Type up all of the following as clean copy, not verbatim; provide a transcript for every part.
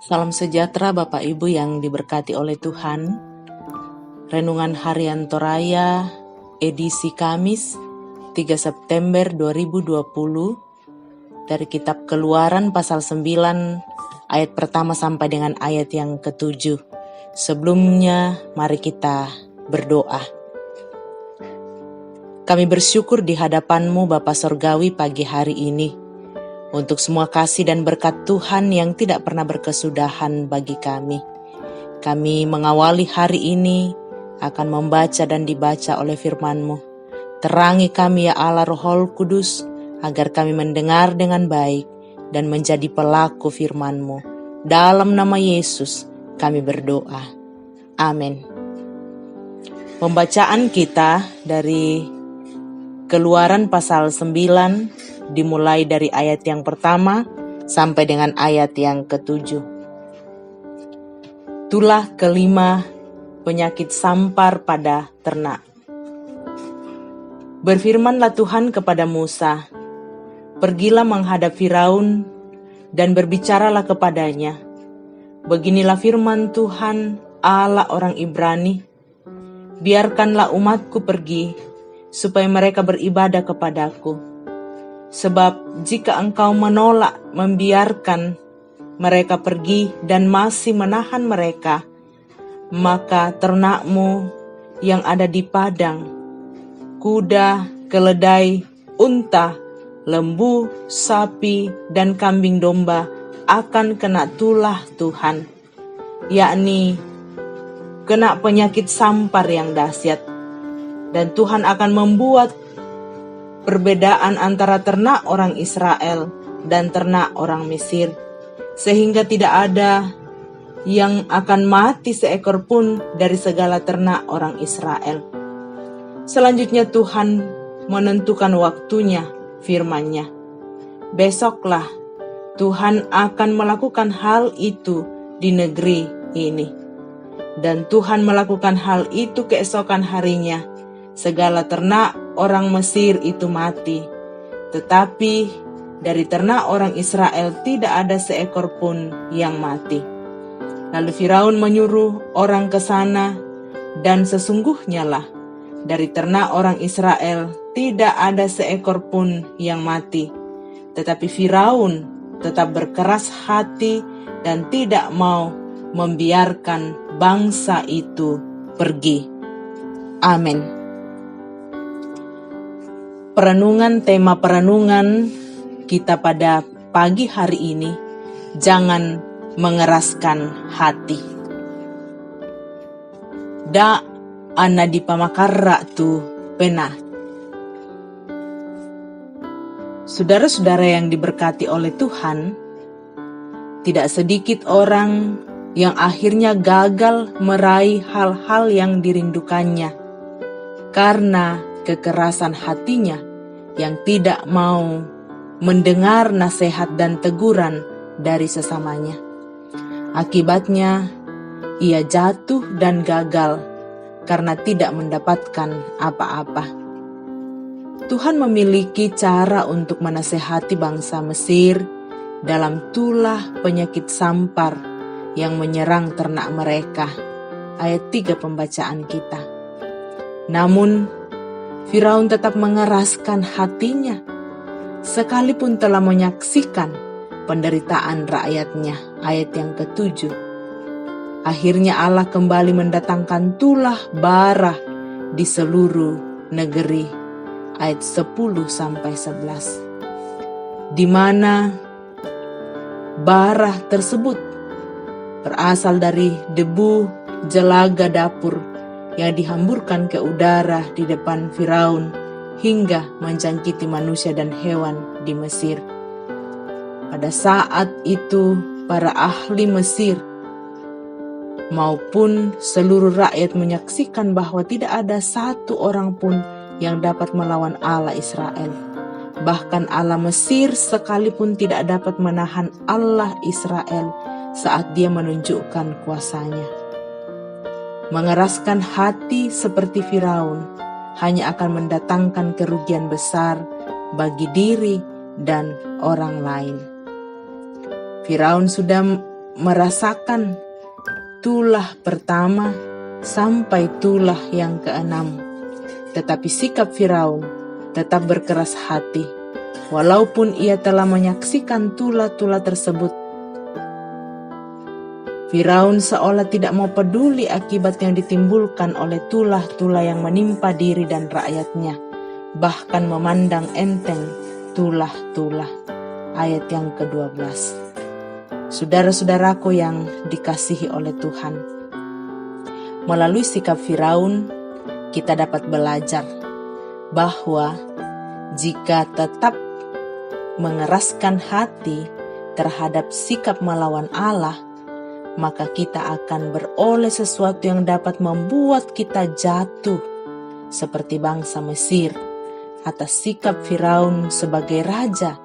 Salam sejahtera Bapak Ibu yang diberkati oleh Tuhan. Renungan Harian Toraya, edisi Kamis, 3 September 2020, dari kitab Keluaran pasal 9, ayat pertama sampai dengan ayat yang ke-7. Sebelumnya, mari kita berdoa. Kami bersyukur di hadapan-Mu Bapa Sorgawi pagi hari ini, untuk semua kasih dan berkat Tuhan yang tidak pernah berkesudahan bagi kami. Kami mengawali hari ini akan membaca dan dibaca oleh firman-Mu. Terangi kami ya Allah Roh Kudus, agar kami mendengar dengan baik dan menjadi pelaku firman-Mu. Dalam nama Yesus kami berdoa. Amin. Pembacaan kita dari Keluaran pasal 9 dimulai dari ayat yang pertama sampai dengan ayat yang ke-7. Tulah kelima, penyakit sampar pada ternak. Berfirmanlah Tuhan kepada Musa, "Pergilah menghadap Firaun dan berbicaralah kepadanya. Beginilah firman Tuhan, Allah orang Ibrani, biarkanlah umatku pergi, supaya mereka beribadah kepadaku. Sebab jika engkau menolak membiarkan mereka pergi dan masih menahan mereka, maka ternakmu yang ada di padang, kuda, keledai, unta, lembu, sapi, dan kambing domba akan kena tulah Tuhan, yakni kena penyakit sampar yang dahsyat. Dan Tuhan akan membuat perbedaan antara ternak orang Israel dan ternak orang Mesir, sehingga tidak ada yang akan mati seekor pun dari segala ternak orang Israel." Selanjutnya Tuhan menentukan waktunya, firman-Nya, "Besoklah Tuhan akan melakukan hal itu di negeri ini." Dan Tuhan melakukan hal itu keesokan harinya. Segala ternak orang Mesir itu mati, tetapi dari ternak orang Israel tidak ada seekor pun yang mati. Lalu Firaun menyuruh orang ke sana, dan sesungguhnya lah dari ternak orang Israel tidak ada seekor pun yang mati. Tetapi Firaun tetap berkeras hati dan tidak mau membiarkan bangsa itu pergi. Amin. Tema perenungan kita pada pagi hari ini, jangan mengeraskan hati. Da ana di pamakarra tu pena. Saudara-saudara yang diberkati oleh Tuhan, tidak sedikit orang yang akhirnya gagal meraih hal-hal yang dirindukannya karena kekerasan hatinya yang tidak mau mendengar nasihat dan teguran dari sesamanya. Akibatnya, ia jatuh dan gagal karena tidak mendapatkan apa-apa. Tuhan memiliki cara untuk menasehati bangsa Mesir dalam tulah penyakit sampar yang menyerang ternak mereka. Ayat 3 pembacaan kita. Namun, Firaun tetap mengeraskan hatinya, sekalipun telah menyaksikan penderitaan rakyatnya. Ayat yang ke-7. Akhirnya Allah kembali mendatangkan tulah bara di seluruh negeri. Ayat 10-11. Di mana bara tersebut berasal dari debu jelaga dapur yang dihamburkan ke udara di depan Firaun hingga menjangkiti manusia dan hewan di Mesir. Pada saat itu, para ahli Mesir maupun seluruh rakyat menyaksikan bahwa tidak ada satu orang pun yang dapat melawan Allah Israel. Bahkan Allah Mesir sekalipun tidak dapat menahan Allah Israel saat Dia menunjukkan kuasanya. Mengeraskan hati seperti Firaun hanya akan mendatangkan kerugian besar bagi diri dan orang lain. Firaun sudah merasakan tulah pertama sampai tulah yang keenam. Tetapi sikap Firaun tetap berkeras hati. Walaupun ia telah menyaksikan tulah-tulah tersebut, Firaun seolah tidak mau peduli akibat yang ditimbulkan oleh tulah-tulah yang menimpa diri dan rakyatnya, bahkan memandang enteng tulah-tulah. Ayat yang ke-12. Saudara-saudaraku yang dikasihi oleh Tuhan, melalui sikap Firaun kita dapat belajar bahwa jika tetap mengeraskan hati terhadap sikap melawan Allah, maka kita akan beroleh sesuatu yang dapat membuat kita jatuh seperti bangsa Mesir atas sikap Firaun sebagai raja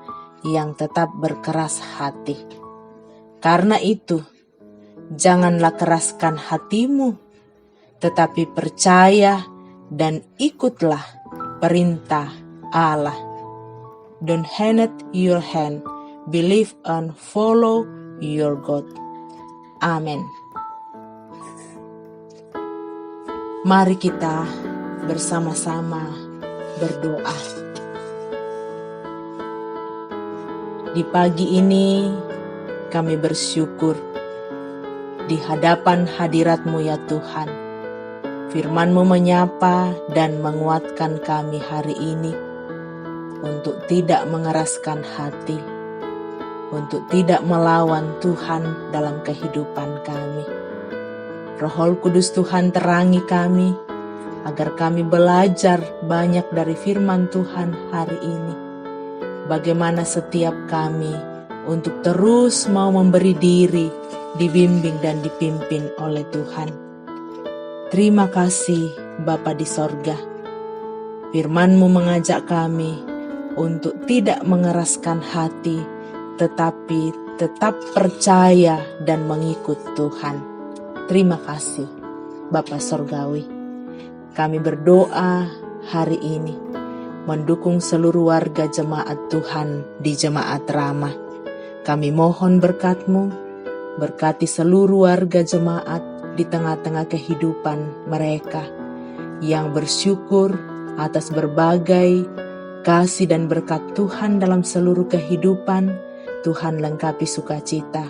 yang tetap berkeras hati. Karena itu, janganlah keraskan hatimu, tetapi percaya dan ikutlah perintah Allah. Don't hate your hand, believe and follow your God. Amin. Mari kita bersama-sama berdoa. Di pagi ini kami bersyukur di hadapan hadirat-Mu ya Tuhan. Firman-Mu menyapa dan menguatkan kami hari ini untuk tidak mengeraskan hati, untuk tidak melawan Tuhan dalam kehidupan kami. Roh Kudus Tuhan terangi kami, agar kami belajar banyak dari firman Tuhan hari ini. Bagaimana setiap kami untuk terus mau memberi diri, dibimbing dan dipimpin oleh Tuhan. Terima kasih Bapa di sorga. Firman-Mu mengajak kami untuk tidak mengeraskan hati, tetapi tetap percaya dan mengikut Tuhan. Terima kasih Bapa Sorgawi. Kami berdoa hari ini mendukung seluruh warga jemaat Tuhan di Jemaat Ramah. Kami mohon berkat-Mu, berkati seluruh warga jemaat di tengah-tengah kehidupan mereka yang bersyukur atas berbagai kasih dan berkat Tuhan dalam seluruh kehidupan. Tuhan lengkapi sukacita,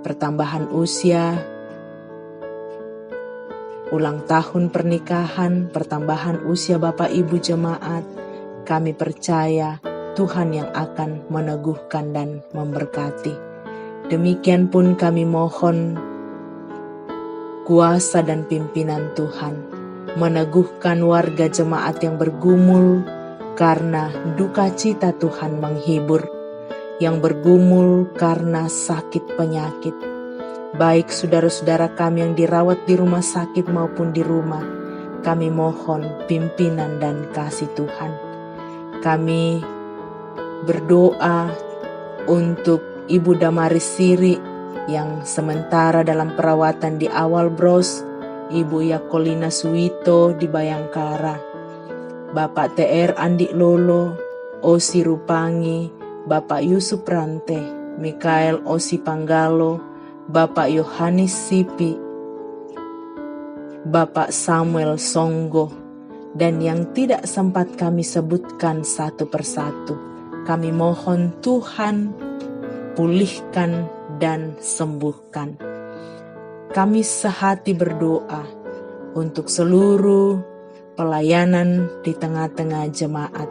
pertambahan usia, ulang tahun pernikahan, pertambahan usia Bapak Ibu jemaat. Kami percaya Tuhan yang akan meneguhkan dan memberkati. Demikian pun kami mohon kuasa dan pimpinan Tuhan meneguhkan warga jemaat yang bergumul karena duka cita. Tuhan menghibur yang bergumul karena sakit penyakit, baik saudara-saudara kami yang dirawat di rumah sakit maupun di rumah. Kami mohon pimpinan dan kasih Tuhan. Kami berdoa untuk Ibu Damaris Siri yang sementara dalam perawatan di Awal Bros, Ibu Yakolina Suwito di Bayangkara, Bapak TR Andi Lolo, Osi Rupangi, Bapak Yusuf Rante, Mikael Osi Panggalo, Bapak Yohanes Sipi, Bapak Samuel Songgo, dan yang tidak sempat kami sebutkan satu persatu. Kami mohon Tuhan pulihkan dan sembuhkan. Kami sehati berdoa untuk seluruh pelayanan di tengah-tengah jemaat.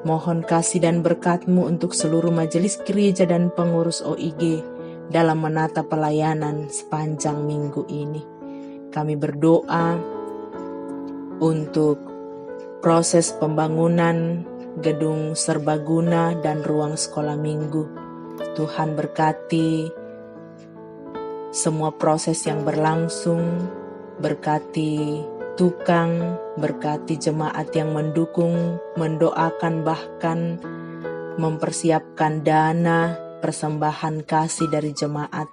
Mohon kasih dan berkat-Mu untuk seluruh majelis gereja dan pengurus OIG dalam menata pelayanan sepanjang minggu ini. Kami berdoa untuk proses pembangunan gedung serbaguna dan ruang sekolah minggu. Tuhan berkati semua proses yang berlangsung, berkati tukang, berkati jemaat yang mendukung, mendoakan, bahkan mempersiapkan dana persembahan kasih dari jemaat,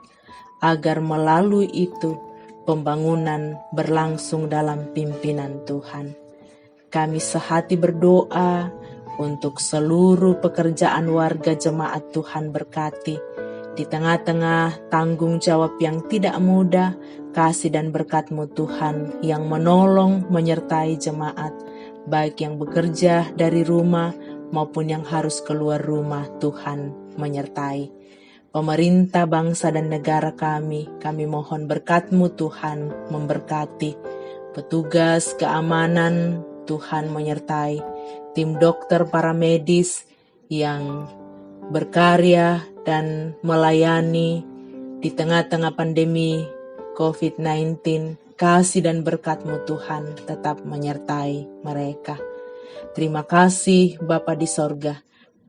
agar melalui itu pembangunan berlangsung dalam pimpinan Tuhan. Kami sehati berdoa untuk seluruh pekerjaan warga jemaat. Tuhan berkati Di tengah-tengah tanggung jawab yang tidak mudah, kasih dan berkat-Mu Tuhan yang menolong menyertai jemaat, baik yang bekerja dari rumah maupun yang harus keluar rumah. Tuhan menyertai pemerintah bangsa dan negara kami mohon berkat-Mu Tuhan memberkati. Petugas keamanan Tuhan menyertai. Tim dokter para medis yang berkarya dan melayani di tengah-tengah pandemi COVID-19. Kasih dan berkat-Mu Tuhan tetap menyertai mereka. Terima kasih Bapa di sorga.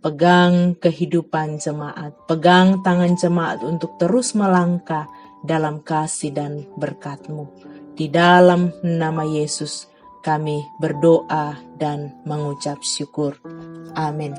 Pegang kehidupan jemaat, pegang tangan jemaat untuk terus melangkah dalam kasih dan berkat-Mu. Di dalam nama Yesus kami berdoa dan mengucap syukur. Amin.